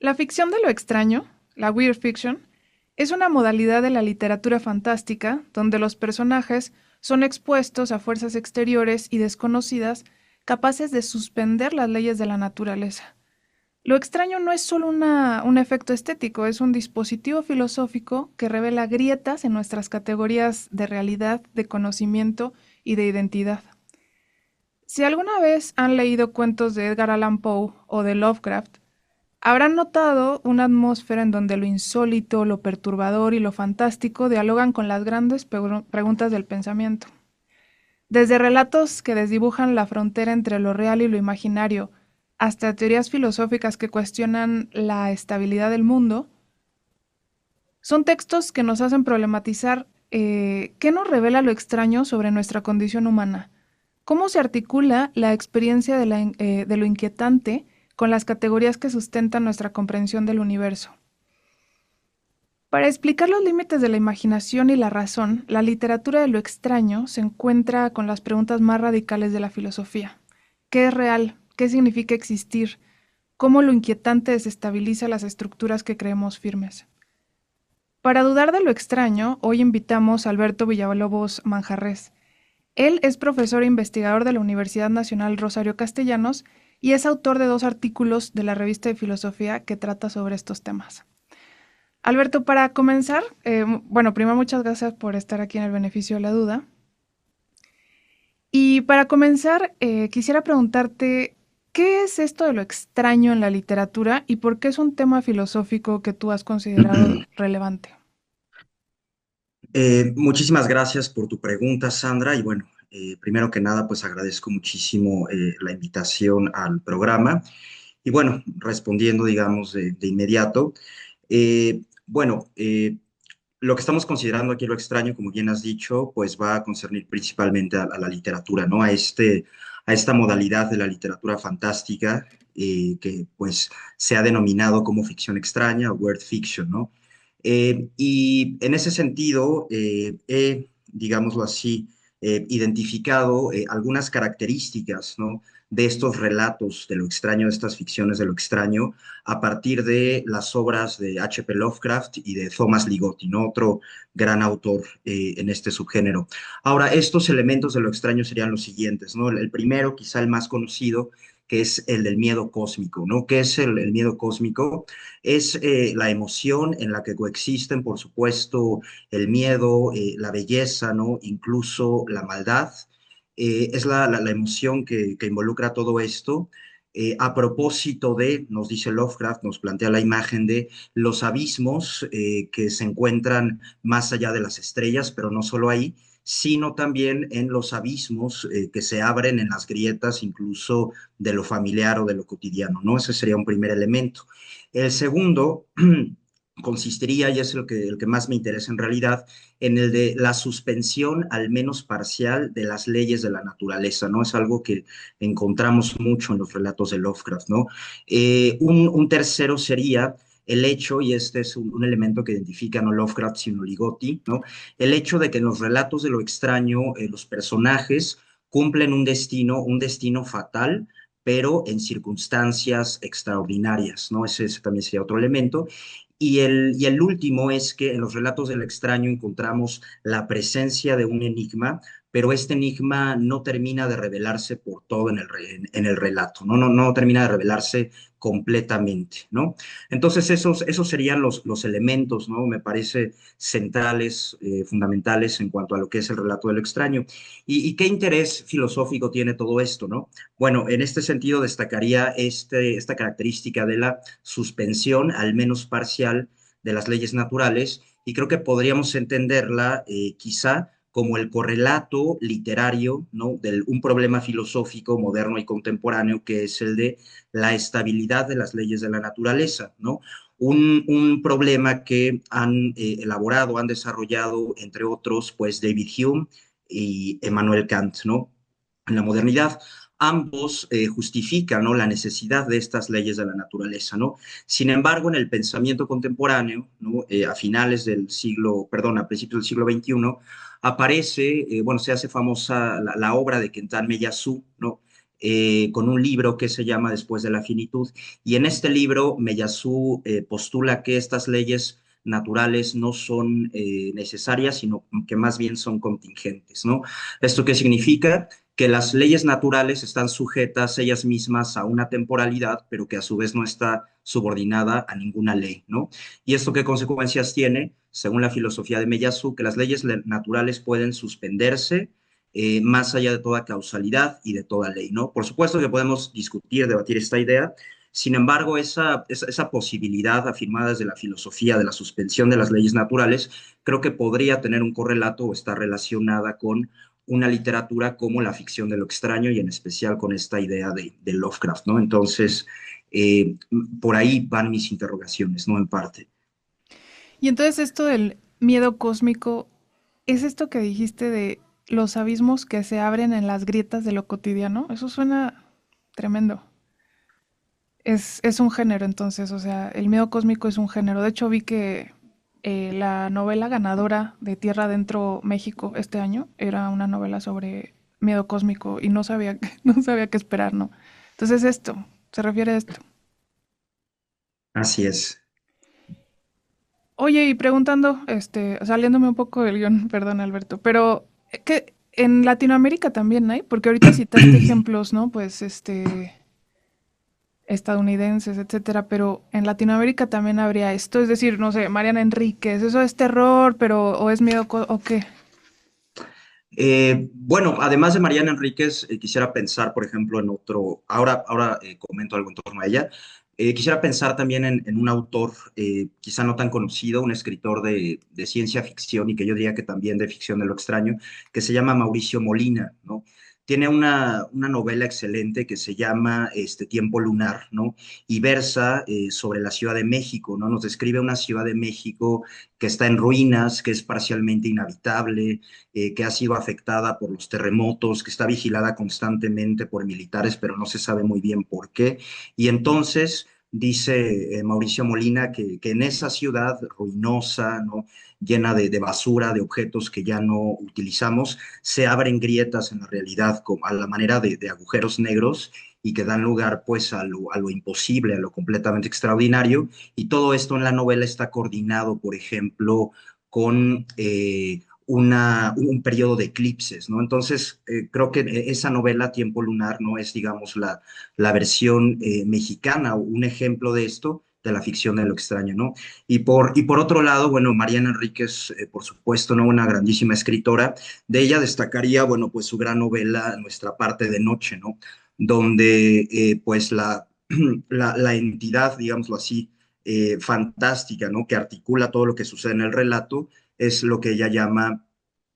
La ficción de lo extraño, la weird fiction, es una modalidad de la literatura fantástica donde los personajes son expuestos a fuerzas exteriores y desconocidas capaces de suspender las leyes de la naturaleza. Lo extraño no es solo un efecto estético, es un dispositivo filosófico que revela grietas en nuestras categorías de realidad, de conocimiento y de identidad. Si alguna vez han leído cuentos de Edgar Allan Poe o de Lovecraft, habrán notado una atmósfera en donde lo insólito, lo perturbador y lo fantástico dialogan con las grandes preguntas del pensamiento. Desde relatos que desdibujan la frontera entre lo real y lo imaginario, hasta teorías filosóficas que cuestionan la estabilidad del mundo, son textos que nos hacen problematizar qué nos revela lo extraño sobre nuestra condición humana, cómo se articula la experiencia de lo inquietante con las categorías que sustentan nuestra comprensión del universo. Para explicar los límites de la imaginación y la razón, la literatura de lo extraño se encuentra con las preguntas más radicales de la filosofía. ¿Qué es real? ¿Qué significa existir? ¿Cómo lo inquietante desestabiliza las estructuras que creemos firmes? Para dudar de lo extraño, hoy invitamos a Alberto Villalobos Manjarres. Él es profesor e investigador de la Universidad Nacional Rosario Castellanos y es autor de 2 artículos de la revista de filosofía que trata sobre estos temas. Alberto, para comenzar, bueno, primero muchas gracias por estar aquí en el beneficio de la duda. Y para comenzar, quisiera preguntarte, ¿qué es esto de lo extraño en la literatura y por qué es un tema filosófico que tú has considerado relevante? Muchísimas gracias por tu pregunta, Sandra. Y bueno, primero que nada, pues agradezco muchísimo la invitación al programa. Y bueno, respondiendo, digamos, de inmediato, bueno, lo que estamos considerando aquí lo extraño, como bien has dicho, pues va a concernir principalmente a la literatura, ¿no? A esta modalidad de la literatura fantástica que pues se ha denominado como ficción extraña o weird fiction, ¿no? Y en ese sentido, he, digámoslo así, identificado algunas características, ¿no? De estos relatos de lo extraño, de estas ficciones de lo extraño, a partir de las obras de H.P. Lovecraft y de Thomas Ligotti, ¿no? Otro gran autor en este subgénero. Ahora, estos elementos de lo extraño serían los siguientes, ¿no? El primero, quizá el más conocido, que es el del miedo cósmico, ¿no? ¿Qué es el miedo cósmico? Es la emoción en la que coexisten, por supuesto, el miedo, la belleza, ¿no? Incluso la maldad. Es la emoción que involucra todo esto. A propósito de, nos dice Lovecraft, nos plantea la imagen de los abismos que se encuentran más allá de las estrellas, pero no solo ahí, sino también en los abismos que se abren en las grietas, incluso de lo familiar o de lo cotidiano, ¿no? Ese sería un primer elemento. El segundo consistiría, y es el que más me interesa en realidad, en el de la suspensión, al menos parcial, de las leyes de la naturaleza, ¿no? Es algo que encontramos mucho en los relatos de Lovecraft, ¿no? Un tercero sería el hecho, y este es un elemento que identifica no Lovecraft, sino Ligotti, ¿no? El hecho de que en los relatos de lo extraño, los personajes cumplen un destino fatal, pero en circunstancias extraordinarias, ¿no? Ese también sería otro elemento. Y el último es que en los relatos del extraño encontramos la presencia de un enigma, pero este enigma no termina de revelarse por todo en el relato, ¿no? No termina de revelarse completamente, ¿no? Entonces esos serían los elementos, ¿no? Me parece centrales, fundamentales en cuanto a lo que es el relato del extraño. Y qué interés filosófico tiene todo esto, ¿no? Bueno, en este sentido destacaría esta característica de la suspensión, al menos parcial, de las leyes naturales, y creo que podríamos entenderla quizá como el correlato literario, ¿no? De un problema filosófico moderno y contemporáneo, que es el de la estabilidad de las leyes de la naturaleza, ¿no? Un problema que han elaborado, han desarrollado, entre otros, pues David Hume y Emmanuel Kant, ¿no? En la modernidad, ambos justifican, ¿no? La necesidad de estas leyes de la naturaleza, ¿no? Sin embargo, en el pensamiento contemporáneo, ¿no? A finales del siglo, perdón, a principios del siglo XXI, aparece, bueno, se hace famosa la obra de Kentan Meyasu, ¿no? con un libro que se llama Después de la finitud. Y en este libro, Meyasu postula que estas leyes naturales no son necesarias, sino que más bien son contingentes, ¿no? ¿Esto qué significa? Que las leyes naturales están sujetas ellas mismas a una temporalidad, pero que a su vez no está subordinada a ninguna ley, ¿no? ¿Y esto qué consecuencias tiene? Según la filosofía de Meyasu, que las leyes naturales pueden suspenderse más allá de toda causalidad y de toda ley, ¿no? Por supuesto que podemos discutir, debatir esta idea. Sin embargo, esa posibilidad afirmada desde la filosofía de la suspensión de las leyes naturales, creo que podría tener un correlato o estar relacionada con una literatura como la ficción de lo extraño y en especial con esta idea de Lovecraft, ¿no? Entonces, eh, por ahí van mis interrogaciones, ¿no? En parte. Y entonces esto del miedo cósmico, ¿es esto que dijiste de los abismos que se abren en las grietas de lo cotidiano? Eso suena tremendo. Es un género entonces, o sea, el miedo cósmico es un género. De hecho, vi que la novela ganadora de Tierra Adentro México este año era una novela sobre miedo cósmico y no sabía, no sabía qué esperar, ¿no? Entonces esto, se refiere a esto. Así es. Oye, y preguntando, saliéndome un poco del guión, perdón, Alberto, pero que en Latinoamérica también hay, porque ahorita citaste ejemplos, ¿no? Pues estadounidenses, etcétera, pero en Latinoamérica también habría esto, es decir, no sé, Mariana Enríquez, ¿eso es terror, pero o es miedo o qué? Bueno, además de Mariana Enríquez, quisiera pensar, por ejemplo, en otro, ahora comento algo en torno a ella. Quisiera pensar también en un autor quizá no tan conocido, un escritor de ciencia ficción y que yo diría que también de ficción de lo extraño, que se llama Mauricio Molina, ¿no? Tiene una novela excelente que se llama Tiempo Lunar, ¿no? Y versa sobre la Ciudad de México, ¿no? Nos describe una Ciudad de México que está en ruinas, que es parcialmente inhabitable, que ha sido afectada por los terremotos, que está vigilada constantemente por militares, pero no se sabe muy bien por qué. Y entonces dice Mauricio Molina que en esa ciudad ruinosa, ¿no? Llena de basura, de objetos que ya no utilizamos, se abren grietas en la realidad como a la manera de agujeros negros y que dan lugar pues a lo imposible, a lo completamente extraordinario. Y todo esto en la novela está coordinado, por ejemplo, con un periodo de eclipses, ¿no? Entonces, creo que esa novela, Tiempo Lunar, no es, digamos, la versión mexicana, un ejemplo de esto, de la ficción de lo extraño, ¿no? Y por otro lado, bueno, Mariana Enríquez, por supuesto, ¿no? Una grandísima escritora. De ella destacaría, bueno, pues su gran novela, Nuestra parte de noche, ¿no? Donde, pues, la entidad, digámoslo así, fantástica, ¿no? Que articula todo lo que sucede en el relato, es lo que ella llama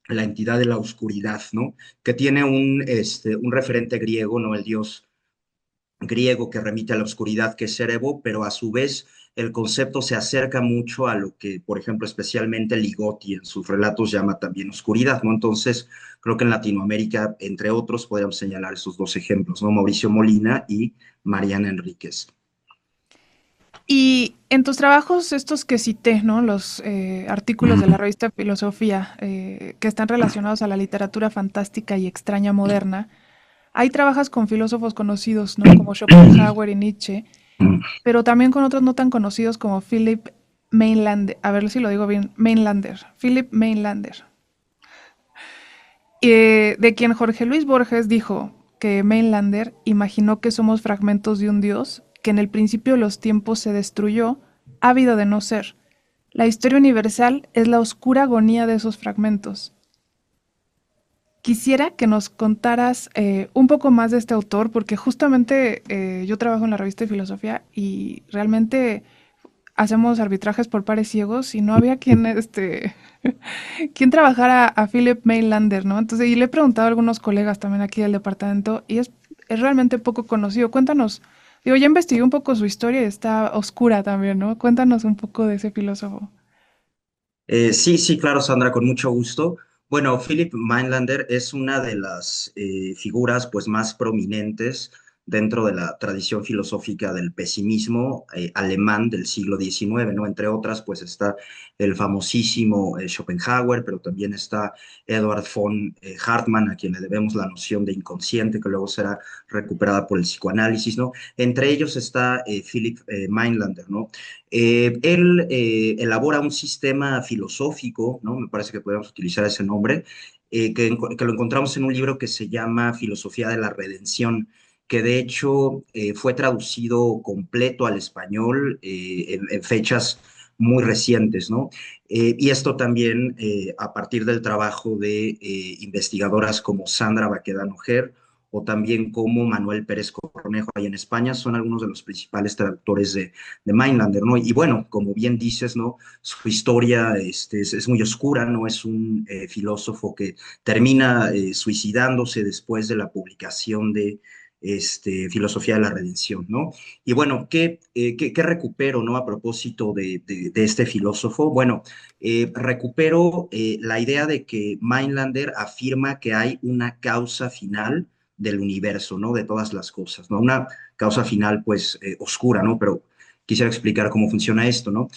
la entidad de la oscuridad, ¿no? Que tiene un referente griego, ¿no? El dios griego que remite a la oscuridad, que es Erebo, pero a su vez el concepto se acerca mucho a lo que, por ejemplo, especialmente Ligotti en sus relatos llama también oscuridad, ¿no? Entonces, creo que en Latinoamérica, entre otros, podríamos señalar esos dos ejemplos, ¿no? Mauricio Molina y Mariana Enríquez. Y en tus trabajos, estos que cité, ¿no? Los artículos de la revista Filosofía, que están relacionados a la literatura fantástica y extraña moderna, ahí trabajas con filósofos conocidos, ¿no? Como Schopenhauer y Nietzsche, pero también con otros no tan conocidos como Philip Mainlander, a ver si lo digo bien, Mainlander, Philip Mainlander, de quien Jorge Luis Borges dijo que Mainlander imaginó que somos fragmentos de un dios que en el principio de los tiempos se destruyó, ávido de no ser. La historia universal es la oscura agonía de esos fragmentos. Quisiera que nos contaras un poco más de este autor, porque justamente yo trabajo en la revista de filosofía y realmente hacemos arbitrajes por pares ciegos y no había quien, quien trabajara a Philip Mainlander, ¿no? Entonces, y le he preguntado a algunos colegas también aquí del departamento y es realmente poco conocido. Cuéntanos, digo, ya investigué un poco su historia y está oscura también, ¿no? Cuéntanos un poco de ese filósofo. Sí, sí, claro, Sandra, con mucho gusto. Bueno, Philip Mainlander es una de las figuras pues, más prominentes dentro de la tradición filosófica del pesimismo alemán del siglo XIX, ¿no? Entre otras, pues está el famosísimo Schopenhauer, pero también está Edward von Hartmann, a quien le debemos la noción de inconsciente, que luego será recuperada por el psicoanálisis, ¿no? Entre ellos está Philip Meinlander, ¿no? Él elabora un sistema filosófico, ¿no? Me parece que podemos utilizar ese nombre, que lo encontramos en un libro que se llama Filosofía de la Redención, que de hecho fue traducido completo al español en fechas muy recientes, ¿no? Y esto también a partir del trabajo de investigadoras como Sandra Baquedano Ger o también como Manuel Pérez Cornejo ahí en España, son algunos de los principales traductores de Mindlander, ¿no? Y bueno, como bien dices, ¿no? Su historia es muy oscura, ¿no? Es un filósofo que termina suicidándose después de la publicación de Filosofía de la Redención, ¿no? Y bueno, ¿qué recupero, ¿no? A propósito de este filósofo? Bueno, recupero la idea de que Meinlander afirma que hay una causa final del universo, ¿no? De todas las cosas, ¿no? Una causa final, pues, oscura, ¿no? Pero quisiera explicar cómo funciona esto, ¿no?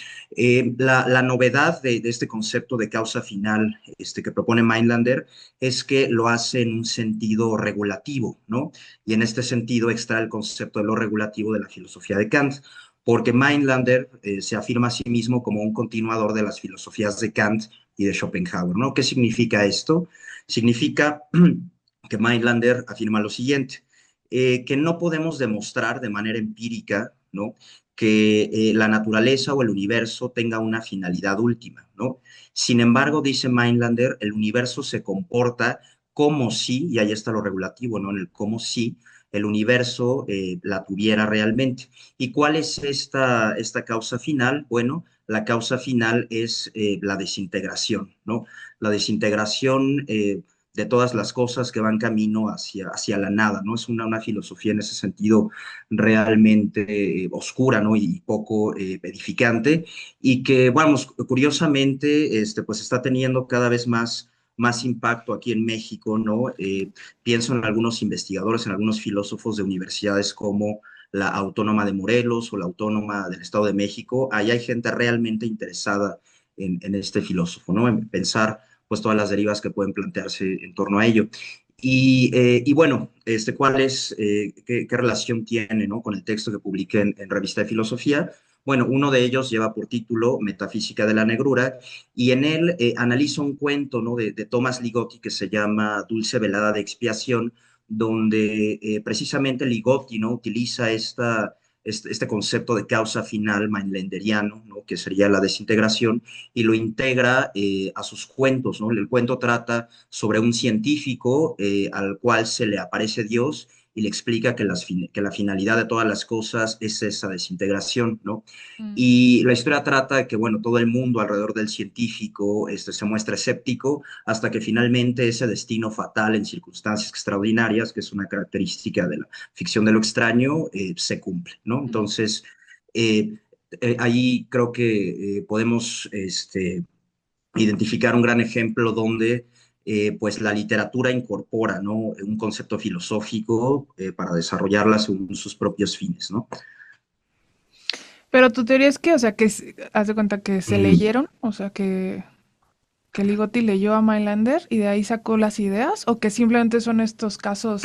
La novedad de este concepto de causa final que propone Meinlander es que lo hace en un sentido regulativo, ¿no? Y en este sentido extrae el concepto de lo regulativo de la filosofía de Kant, porque Meinlander se afirma a sí mismo como un continuador de las filosofías de Kant y de Schopenhauer, ¿no? ¿Qué significa esto? Significa que Meinlander afirma lo siguiente, que no podemos demostrar de manera empírica, ¿no? Que la naturaleza o el universo tenga una finalidad última, ¿no? Sin embargo, dice Meinlander, el universo se comporta como si, y ahí está lo regulativo, ¿no? En el como si el universo la tuviera realmente. ¿Y cuál es esta causa final? Bueno, la causa final es la desintegración, ¿no? La desintegración de todas las cosas que van camino hacia la nada, ¿no? Es una filosofía en ese sentido realmente oscura, ¿no? Y poco edificante, y que, vamos, curiosamente, pues está teniendo cada vez más impacto aquí en México, ¿no? Pienso en algunos investigadores, en algunos filósofos de universidades como la Autónoma de Morelos o la Autónoma del Estado de México. Ahí hay gente realmente interesada en este filósofo, ¿no? En pensar pues todas las derivas que pueden plantearse en torno a ello. Y bueno, ¿cuál es, qué relación tiene, ¿no? Con el texto que publiqué en Revista de Filosofía? Bueno, uno de ellos lleva por título Metafísica de la Negrura y en él analiza un cuento, ¿no? de Thomas Ligotti que se llama Dulce Velada de Expiación, donde precisamente Ligotti, ¿no? utiliza este concepto de causa final mainlanderiano, ¿no? que sería la desintegración, y lo integra a sus cuentos, ¿no? El cuento trata sobre un científico al cual se le aparece Dios y le explica que la finalidad de todas las cosas es esa desintegración, ¿no? Mm. Y la historia trata de que, bueno, todo el mundo alrededor del científico se muestra escéptico hasta que finalmente ese destino fatal en circunstancias extraordinarias, que es una característica de la ficción de lo extraño, se cumple, ¿no? Ujú. Entonces, eh, ahí creo que podemos identificar un gran ejemplo donde pues la literatura incorpora, ¿no? un concepto filosófico para desarrollarla según sus propios fines, ¿no? Pero tu teoría es que, o sea, haz de cuenta que se Mm. leyeron, o sea, que Ligotti leyó a Mailander y de ahí sacó las ideas, o que simplemente son estos casos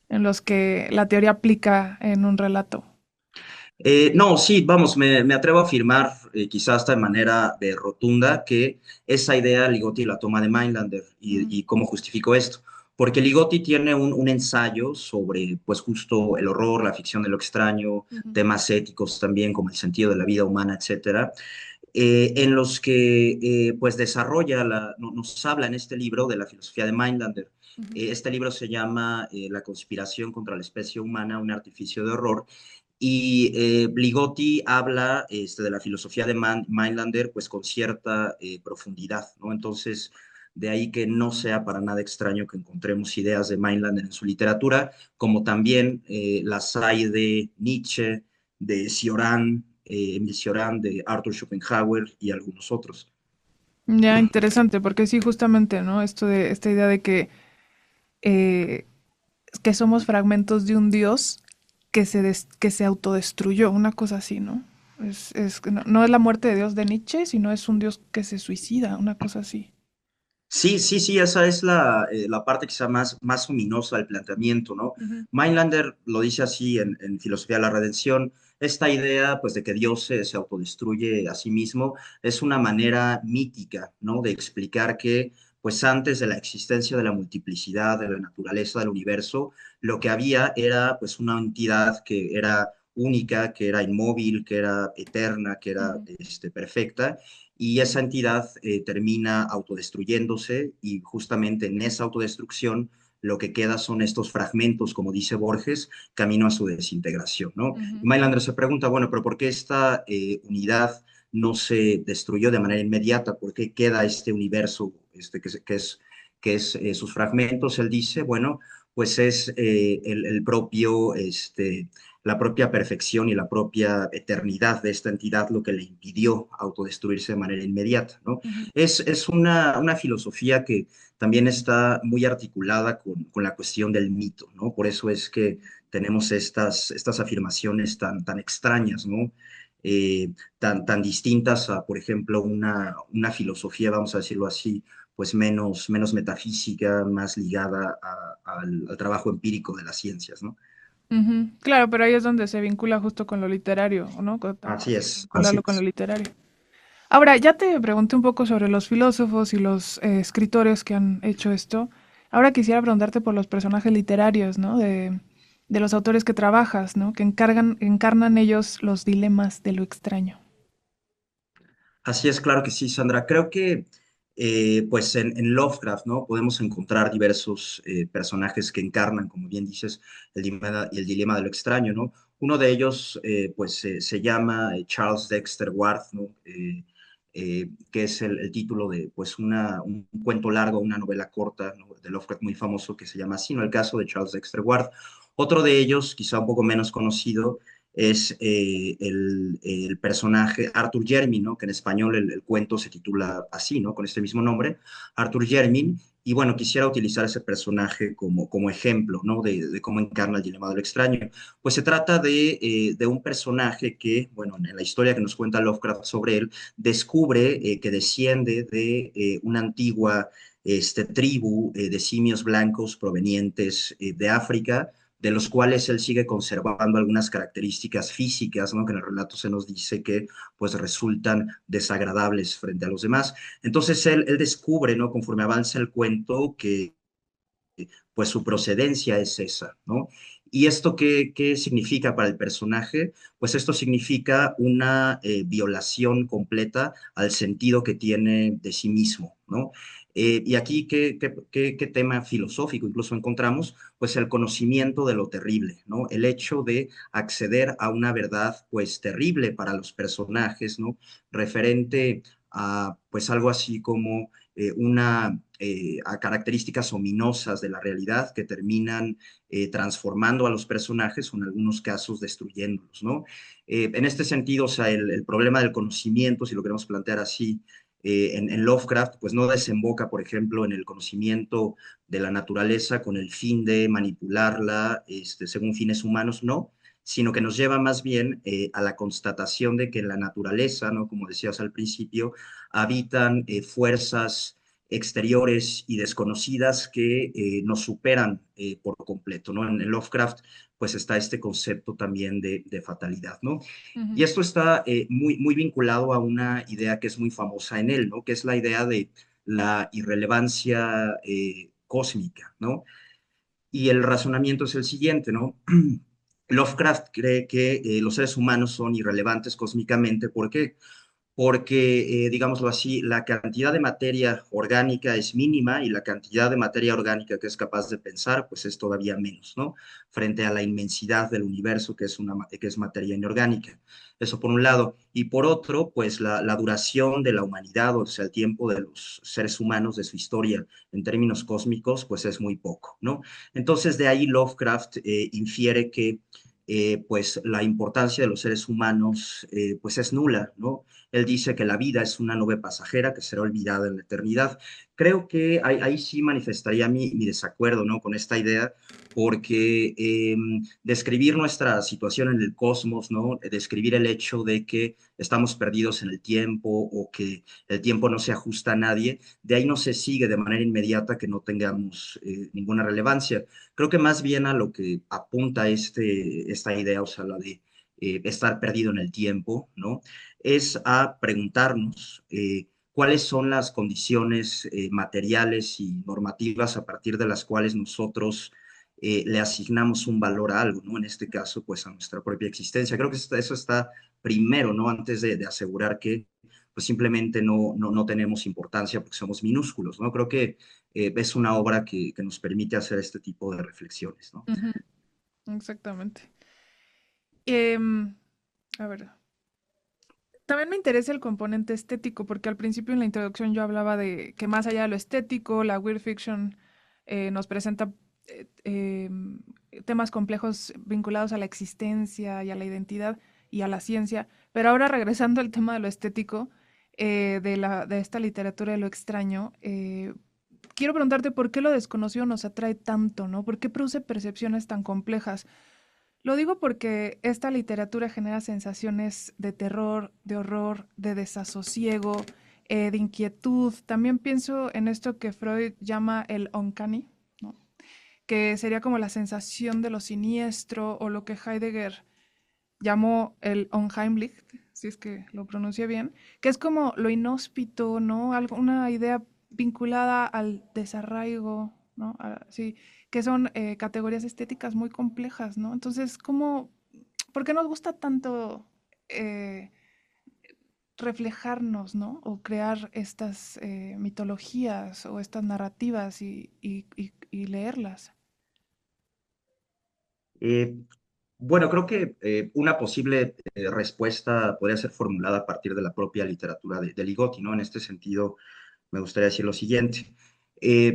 en los que la teoría aplica en un relato. No, sí, vamos, me atrevo a afirmar, quizás hasta de manera rotunda, que esa idea Ligotti la toma de Meinlander Mm, y cómo justificó esto. Porque Ligotti tiene un ensayo sobre, pues, justo el horror, la ficción de lo extraño, ujú, temas éticos también, como el sentido de la vida humana, etcétera, en los que, pues, desarrolla, nos habla en este libro de la filosofía de Meinlander. ujú. Este libro se llama La conspiración contra la especie humana, un artificio de horror, y Ligotti habla de la filosofía de Meinlander pues con cierta profundidad, ¿no? Entonces, de ahí que no sea para nada extraño que encontremos ideas de Meinlander en su literatura, como también las hay de Nietzsche, de Cioran, Emil Cioran, de Arthur Schopenhauer y algunos otros. Ya, interesante, porque sí, justamente, ¿no? Esta idea de eh, que somos fragmentos de un dios que se autodestruyó, una cosa así, ¿no? No es la muerte de Dios de Nietzsche, sino es un Dios que se suicida, una cosa así. Sí, sí, sí, esa es la parte quizá más ominosa del planteamiento, ¿no? Ujú, Meinlander lo dice así en Filosofía de la Redención, esta idea pues de que Dios se autodestruye a sí mismo es una manera mítica, ¿no? De explicar que pues antes de la existencia de la multiplicidad, de la naturaleza del universo, lo que había era pues una entidad que era única, que era inmóvil, que era eterna, que era ujú, perfecta y esa entidad termina autodestruyéndose y justamente en esa autodestrucción lo que queda son estos fragmentos, como dice Borges, camino a su desintegración, ¿no? Y ujú, Mailander se pregunta, bueno, pero ¿por qué esta unidad no se destruyó de manera inmediata? ¿Por qué queda este universo que es sus fragmentos? Él dice, bueno, pues es el propio la propia perfección y la propia eternidad de esta entidad lo que le impidió autodestruirse de manera inmediata, ¿no? ujú, Es una filosofía que también está muy articulada con la cuestión del mito, ¿no? Por eso es que tenemos estas afirmaciones tan extrañas, ¿no? Tan distintas a, por ejemplo, una filosofía, vamos a decirlo así, pues menos metafísica, más ligada al trabajo empírico de las ciencias, ¿no? ujú. Claro, pero ahí es donde se vincula justo con lo literario, ¿no? Así Hay que es, así vincularlo con lo es. literario. Ahora, ya te pregunté un poco sobre los filósofos y los escritores que han hecho esto. Ahora quisiera preguntarte por los personajes literarios, ¿no? De los autores que trabajas, ¿no? Que encarnan ellos los dilemas de lo extraño. Así es, claro que sí, Sandra. Creo que pues en Lovecraft, ¿no? Podemos encontrar diversos personajes que encarnan, como bien dices, el dilema de lo extraño, ¿no? Uno de ellos, pues, se llama Charles Dexter Ward, ¿no? Que es el título de, pues, un cuento largo, una novela corta, ¿no? De Lovecraft muy famoso que se llama así, ¿no? El caso de Charles Dexter Ward. Otro de ellos, quizá un poco menos conocido, es el personaje Arthur Jermyn, ¿no? Que en español el cuento se titula así, ¿no? Con este mismo nombre, Arthur Jermyn. Y bueno, quisiera utilizar ese personaje como ejemplo, ¿no? De cómo encarna el dilema de lo extraño. Pues se trata de un personaje que, bueno, en la historia que nos cuenta Lovecraft sobre él, descubre que desciende de una antigua tribu de simios blancos provenientes de África, de los cuales él sigue conservando algunas características físicas, ¿no? Que en el relato se nos dice que pues resultan desagradables frente a los demás. Entonces él descubre, ¿no? Conforme avanza el cuento, que pues su procedencia es esa, ¿no? ¿Y esto qué significa para el personaje? Pues esto significa una violación completa al sentido que tiene de sí mismo, ¿no? Y aquí, ¿qué tema filosófico incluso encontramos? Pues el conocimiento de lo terrible, ¿no? El hecho de acceder a una verdad, pues, terrible para los personajes, ¿no? Referente a, pues, algo así como a características ominosas de la realidad que terminan transformando a los personajes o en algunos casos destruyéndolos, ¿no? En este sentido, o sea, el problema del conocimiento, si lo queremos plantear así, en Lovecraft, pues no desemboca, por ejemplo, en el conocimiento de la naturaleza con el fin de manipularla según fines humanos, no, sino que nos lleva más bien a la constatación de que en la naturaleza, ¿no? Como decías al principio, habitan fuerzas exteriores y desconocidas que nos superan por completo, ¿no? En Lovecraft, pues está este concepto también de fatalidad, ¿no? Y Ujú, esto está muy vinculado a una idea que es muy famosa en él, ¿no? Que es la idea de la irrelevancia cósmica, ¿no? Y el razonamiento es el siguiente, ¿no? Lovecraft cree que los seres humanos son irrelevantes cósmicamente. ¿Por qué? Porque, digámoslo así, la cantidad de materia orgánica es mínima y la cantidad de materia orgánica que es capaz de pensar, pues es todavía menos, ¿no? Frente a la inmensidad del universo que es materia inorgánica. Eso por un lado. Y por otro, pues la duración de la humanidad, o sea, el tiempo de los seres humanos, de su historia en términos cósmicos, pues es muy poco, ¿no? Entonces, de ahí Lovecraft infiere que pues la importancia de los seres humanos pues es nula, ¿no? Él dice que la vida es una nube pasajera que será olvidada en la eternidad. creo que ahí sí manifestaría mi desacuerdo, ¿no? Con esta idea, porque describir nuestra situación en el cosmos, ¿no? Describir el hecho de que estamos perdidos en el tiempo o que el tiempo no se ajusta a nadie, de ahí no se sigue de manera inmediata que no tengamos ninguna relevancia. Creo que más bien a lo que apunta esta idea, o sea, la de estar perdido en el tiempo, ¿no? Es a preguntarnos cuáles son las condiciones materiales y normativas a partir de las cuales nosotros le asignamos un valor a algo, ¿no? En este caso, pues a nuestra propia existencia. Creo que eso está primero, ¿no? Antes de asegurar que pues simplemente no tenemos importancia porque somos minúsculos, ¿no? Creo que es una obra que nos permite hacer este tipo de reflexiones, ¿no? Ujú, exactamente. Em, a ver, también me interesa el componente estético, porque al principio en la introducción yo hablaba de que más allá de lo estético, la weird fiction nos presenta temas complejos vinculados a la existencia y a la identidad y a la ciencia. Pero ahora regresando al tema de lo estético, de esta literatura de lo extraño, quiero preguntarte por qué lo desconocido nos atrae tanto, ¿no? ¿Por qué produce percepciones tan complejas? Lo digo porque esta literatura genera sensaciones de terror, de horror, de desasosiego, de inquietud. También pienso en esto que Freud llama el uncanny, ¿no? Que sería como la sensación de lo siniestro o lo que Heidegger llamó el unheimlich, si es que lo pronuncia bien, que es como lo inhóspito, ¿no? Algo, una idea vinculada al desarraigo, ¿no? Sí, que son categorías estéticas muy complejas, ¿no? Entonces, ¿cómo, por qué nos gusta tanto eh, reflejarnos, ¿no? O crear estas mitologías o estas narrativas y leerlas? Eh, bueno, creo que una posible respuesta podría ser formulada a partir de la propia literatura de Ligotti, ¿no? En este sentido, me gustaría decir lo siguiente.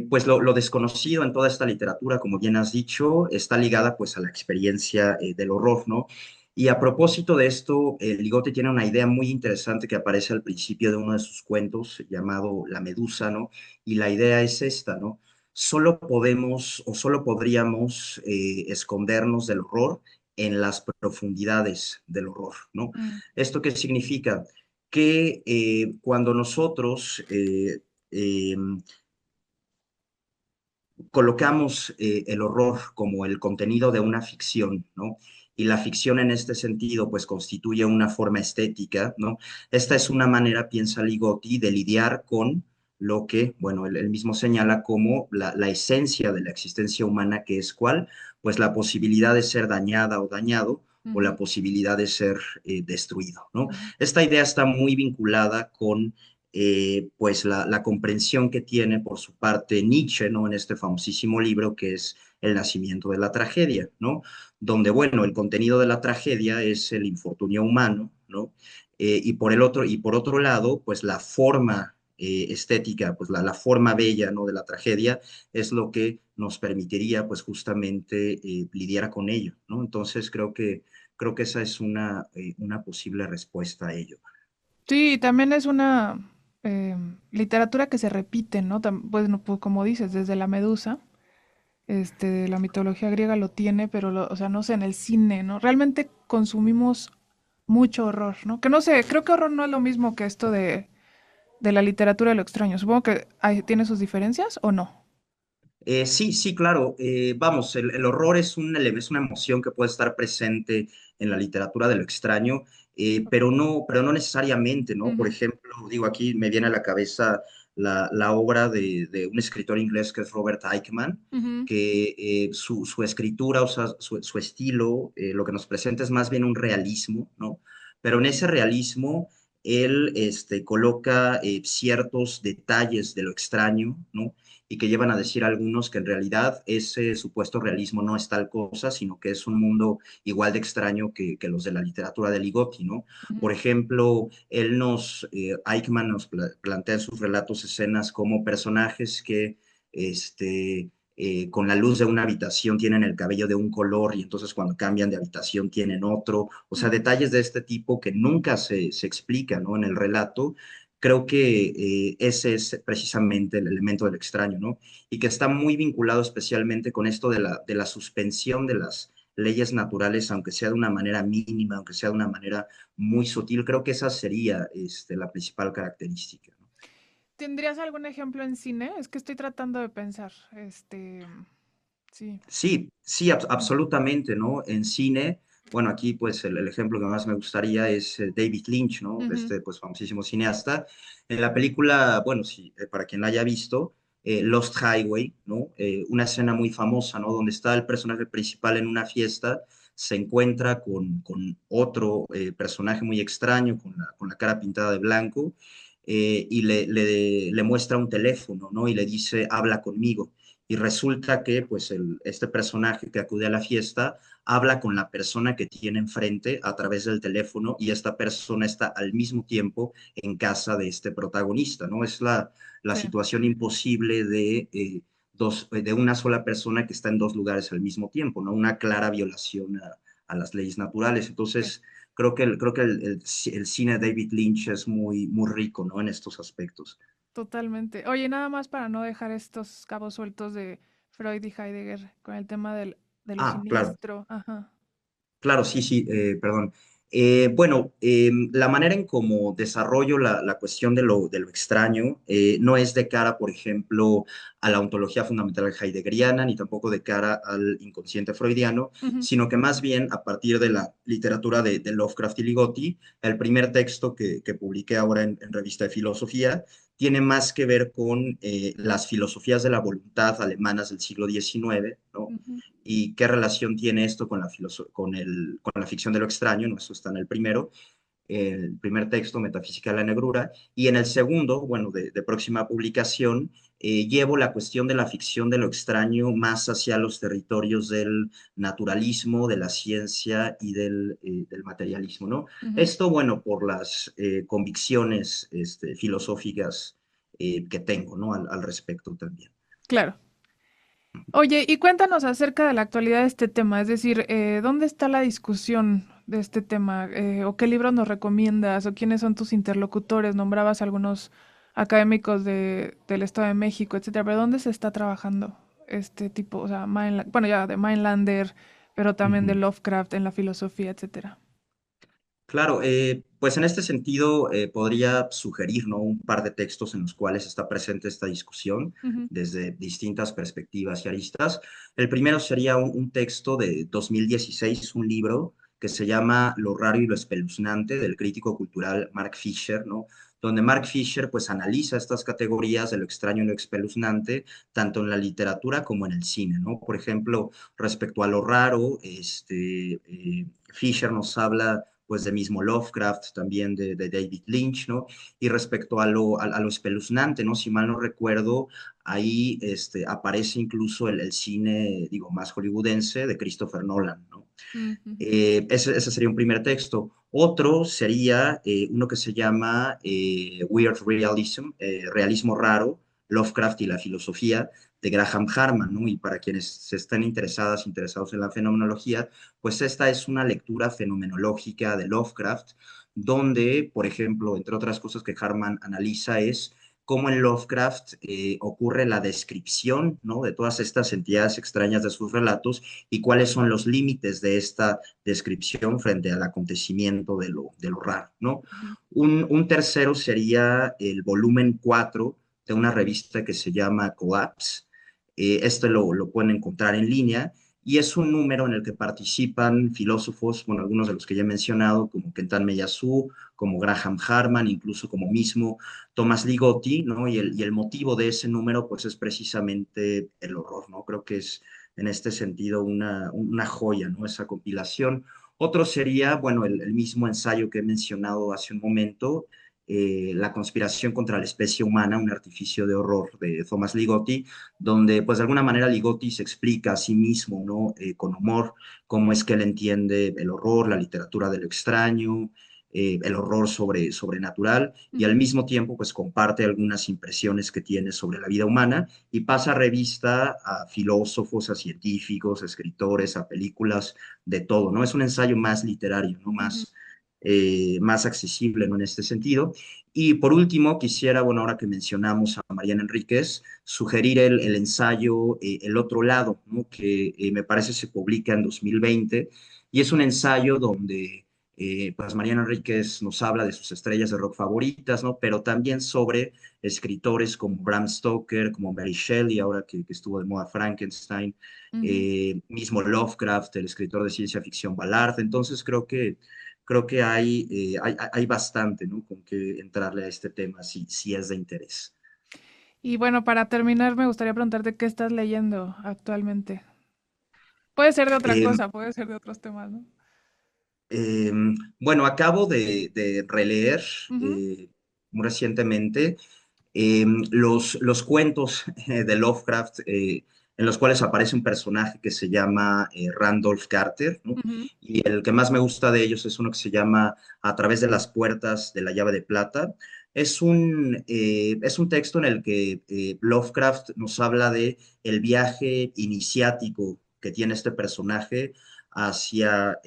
Pues lo desconocido en toda esta literatura, como bien has dicho, está ligada pues a la experiencia del horror, ¿no? Y a propósito de esto, Ligotti tiene una idea muy interesante que aparece al principio de uno de sus cuentos llamado La Medusa, ¿no? Y la idea es esta, ¿no? Solo podemos o solo podríamos escondernos del horror en las profundidades del horror, ¿no? Mm, ¿Esto qué significa? Que cuando nosotros eh, colocamos el horror como el contenido de una ficción, ¿no? Y la ficción en este sentido, pues constituye una forma estética, ¿no? Esta es una manera, piensa Ligotti, de lidiar con lo que, bueno, él mismo señala como la esencia de la existencia humana, que es cuál, pues la posibilidad de ser dañada o dañado, o ujú, la posibilidad de ser destruido, ¿no? ujú, Esta idea está muy vinculada con pues la comprensión que tiene por su parte Nietzsche, ¿no? En este famosísimo libro que es El nacimiento de la tragedia, ¿no? Donde, bueno, el contenido de la tragedia es el infortunio humano, ¿no? Y por otro lado, pues la forma estética, pues la forma bella, ¿no? De la tragedia es lo que nos permitiría, pues justamente lidiar con ello, ¿no? Entonces creo que esa es una posible respuesta a ello. sí, también es una literatura que se repite, ¿no? Bueno, pues como dices, desde la Medusa, la mitología griega lo tiene, pero, o sea, no sé, en el cine, ¿no? Realmente consumimos mucho horror, ¿no? Que no sé, creo que horror no es lo mismo que esto de la literatura de lo extraño. Supongo que tiene sus diferencias o no. Sí, sí, claro. Vamos, el horror es es una emoción que puede estar presente en la literatura de lo extraño, pero no necesariamente, ¿no? Por Ujú, ejemplo, digo, aquí me viene a la cabeza la obra de un escritor inglés que es Robert Aickman, ujú, que su escritura, o sea, su estilo, lo que nos presenta es más bien un realismo, ¿no? Pero en ese realismo él coloca ciertos detalles de lo extraño, ¿no? Y que llevan a decir algunos que en realidad ese supuesto realismo no es tal cosa, sino que es un mundo igual de extraño que los de la literatura de Ligotti, ¿no? ujú, Por ejemplo, Eichmann nos plantea en sus relatos escenas como personajes que, con la luz de una habitación tienen el cabello de un color y entonces cuando cambian de habitación tienen otro, o sea, ujú, detalles de este tipo que nunca se explican, ¿no? En el relato, creo que ese es precisamente el elemento del extraño, ¿no? Y que está muy vinculado especialmente con esto de la suspensión de las leyes naturales, aunque sea de una manera mínima, aunque sea de una manera muy sutil. Creo que esa sería la principal característica, ¿no? ¿Tendrías algún ejemplo en cine? Es que estoy tratando de pensar. Sí. Sí, sí, absolutamente, ¿no? En cine, bueno, aquí pues el ejemplo que más me gustaría es David Lynch, ¿no? Ujú, Este pues famosísimo cineasta. En la película, bueno, sí, para quien la haya visto, Lost Highway, ¿no? Una escena muy famosa, ¿no? Donde está el personaje principal en una fiesta, se encuentra con otro personaje muy extraño, con la cara pintada de blanco, y le muestra un teléfono, ¿no? Y le dice, habla conmigo. Y resulta que pues este personaje que acude a la fiesta habla con la persona que tiene enfrente a través del teléfono y esta persona está al mismo tiempo en casa de este protagonista, ¿no? Es la sí, situación imposible de una sola persona que está en dos lugares al mismo tiempo, ¿no? Una clara violación a las leyes naturales. sí, Entonces, creo que el cine de David Lynch es muy, muy rico, ¿no? En estos aspectos. totalmente. Oye, nada más para no dejar estos cabos sueltos de Freud y Heidegger con el tema de lo Ah, claro. siniestro. Ajá. Claro, sí, sí, perdón. Bueno, la manera en cómo desarrollo la cuestión de lo extraño no es de cara, por ejemplo, a la ontología fundamental heideggeriana, ni tampoco de cara al inconsciente freudiano, Ujú, sino que más bien a partir de la literatura de Lovecraft y Ligotti, el primer texto que publiqué ahora en Revista de Filosofía, tiene más que ver con las filosofías de la voluntad alemanas del siglo XIX, ¿no? ujú. Y qué relación tiene esto con con la ficción de lo extraño, ¿no? Eso está en el primer texto, Metafísica de la Negrura, y en el segundo, bueno, de próxima publicación, llevo la cuestión de la ficción de lo extraño más hacia los territorios del naturalismo, de la ciencia y del materialismo, ¿no? Ujú. Esto, bueno, por las convicciones filosóficas que tengo, ¿no? Al respecto también. Claro. Oye, y cuéntanos acerca de la actualidad de este tema, es decir, ¿dónde está la discusión de este tema? ¿O qué libros nos recomiendas? ¿O quiénes son tus interlocutores? Nombrabas algunos académicos del Estado de México, etcétera, pero ¿dónde se está trabajando este tipo, o sea, bueno, ya de Mindlander, pero también de Ujú. Lovecraft en la filosofía, etcétera? Claro, pues en este sentido podría sugerir, ¿no? Un par de textos en los cuales está presente esta discusión Ujú, desde distintas perspectivas y aristas. El primero sería un texto de 2016, un libro que se llama Lo raro y lo espeluznante del crítico cultural Mark Fisher, ¿no? Donde Mark Fisher pues analiza estas categorías de lo extraño y lo espeluznante, tanto en la literatura como en el cine, ¿no? Por ejemplo, respecto a lo raro, Fisher nos habla pues de mismo Lovecraft, también de David Lynch, ¿no? Y respecto a lo espeluznante, ¿no? Si mal no recuerdo, ahí aparece incluso el cine, digo, más hollywoodense de Christopher Nolan, ¿no? ujú, Ese sería un primer texto. Otro sería uno que se llama Weird Realism, realismo raro, Lovecraft y la filosofía de Graham Harman, ¿no? Y para quienes se estén interesados en la fenomenología, pues esta es una lectura fenomenológica de Lovecraft, donde, por ejemplo, entre otras cosas que Harman analiza es cómo en Lovecraft ocurre la descripción, ¿no? De todas estas entidades extrañas de sus relatos y cuáles son los límites de esta descripción frente al acontecimiento de lo raro, ¿no? ujú. Un tercero sería el volumen 4 de una revista que se llama Collapse. Este lo pueden encontrar en línea y es un número en el que participan filósofos, bueno, algunos de los que ya he mencionado, como Kentan Meyasu, como Graham Harman, incluso como mismo Thomas Ligotti, ¿no? Y el motivo de ese número, pues es precisamente el horror, ¿no? Creo que es en este sentido una joya, ¿no? Esa compilación. Otro sería, bueno, el mismo ensayo que he mencionado hace un momento, La conspiración contra la especie humana, un artificio de horror de Thomas Ligotti, donde pues de alguna manera Ligotti se explica a sí mismo, ¿no? Con humor, cómo es que él entiende el horror, la literatura de lo extraño, el horror sobrenatural, y al Ujú. mismo tiempo pues comparte algunas impresiones que tiene sobre la vida humana y pasa revista a filósofos, a científicos, a escritores, a películas, de todo, ¿no? Es un ensayo más literario, ¿no? Ujú. más accesible, ¿no? En este sentido. Y por último, quisiera, bueno, ahora que mencionamos a Mariana Enríquez, sugerir el ensayo El otro lado, ¿no? Que me parece se publica en 2020 y es un ensayo donde pues Mariana Enríquez nos habla de sus estrellas de rock favoritas, ¿no? Pero también sobre escritores como Bram Stoker, como Mary Shelley, ahora que estuvo de moda Frankenstein, Ujú. mismo Lovecraft, el escritor de ciencia ficción Ballard. Entonces creo que hay bastante, ¿no? Con que entrarle a este tema si es de interés. Y bueno, para terminar, me gustaría preguntarte qué estás leyendo actualmente. Puede ser de otra Eh, cosa, puede ser de otros temas, ¿no? eh, bueno, acabo de releer Ujú, muy recientemente los cuentos de Lovecraft, en los cuales aparece un personaje que se llama Randolph Carter, ¿no? ujú, Y el que más me gusta de ellos es uno que se llama A través de las puertas de la llave de plata. Es un texto en el que Lovecraft nos habla de el viaje iniciático que tiene este personaje hacia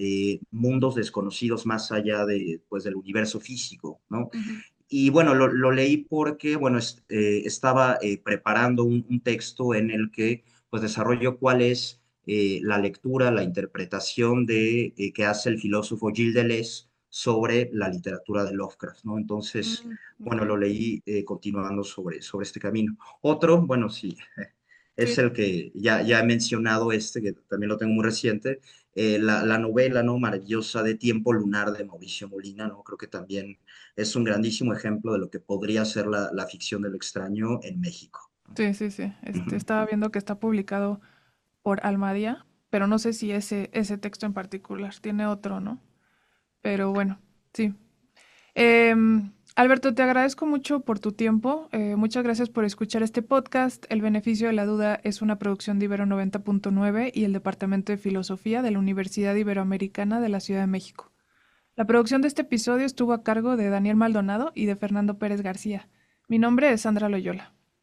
mundos desconocidos más allá de, pues, del universo físico, ¿no? ujú, Y bueno, lo leí porque, bueno, estaba preparando un texto en el que pues desarrollo cuál es la lectura, la interpretación que hace el filósofo Gilles Deleuze sobre la literatura de Lovecraft, ¿no? Entonces, mm, ok. bueno, lo leí continuando sobre este camino. Otro, bueno, sí, Sí, es el que ya he mencionado que también lo tengo muy reciente, la novela, ¿no? Maravillosa de Tiempo Lunar de Mauricio Molina, ¿no? Creo que también es un grandísimo ejemplo de lo que podría ser la ficción del extraño en México. sí, sí, sí. Ujú. Estaba viendo que está publicado por Almadía, pero no sé si ese texto en particular tiene otro, ¿no? Pero bueno, sí. Alberto, te agradezco mucho por tu tiempo. Muchas gracias por escuchar este podcast. El beneficio de la duda es una producción de Ibero 90.9 y el Departamento de Filosofía de la Universidad Iberoamericana de la Ciudad de México. La producción de este episodio estuvo a cargo de Daniel Maldonado y de Fernando Pérez García. Mi nombre es Sandra Loyola.